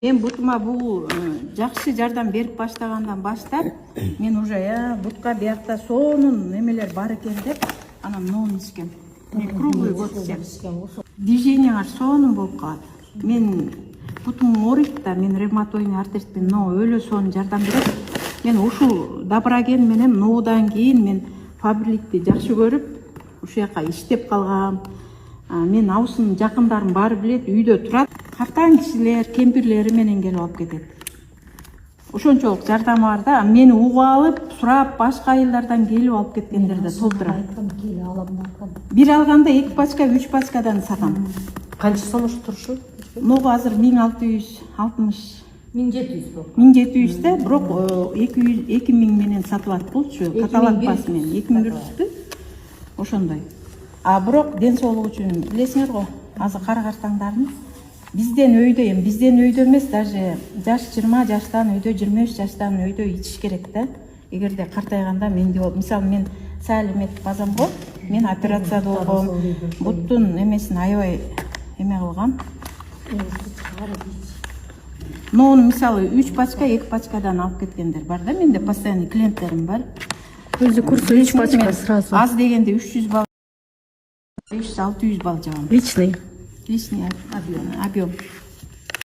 Мен бутума бул жакшы жардам берип баштагандан баштап мен уже бутка биякта сонун немелер бар экен деп анан нон ичкем. Круглый год движениялар сонун болуп калат. Мен бутум ооруйт да, мен ревматоидный артритпен, но өлө сонун жардам берет. Мен ушул Доброген менен ноодан кийин мен фабрикти жакшы көрүп, ушул жака иштеп калгам. Мен абысын жакындарым баары билет, үйдө турат. Картаң кишилер, кемпирлери менен келип алып кетет. Ошончолук жардам бар да. Мени угуп алып, сурап, башка айылдардан келип алып кеткендер да толтура. Бир алганда 2 пачка, 3 пачкадан сатам. Канча сом ушу турушу? Ногу азыр 1660. 1700 болуп. 1700 да, бирок 2000 менен сатылат болчу. Каталог басы менен 2000 күрүштү. Ошондой. Бирок ден соолук үчүн билесиңер го, азыр кара-картаңдардын бизден өйдө эмес, даже жаш 20 жаштан өйдө, 23 жаштан өйдө ичиш керек да. Эгерде картайганда менде болуп, мисалы мен саал эметип базам го, мен операция болгом, буттун эмесин аябай эме кылгам. Но мисалы 3 пачка, 2 пачкадан алып кеткендер бар да, менде постоянный клиенттерим бар. Өзү курсу 3 пачка сразу. Аз дегенде 300 балл, 500-600 балл жабам. Личный Личный объем.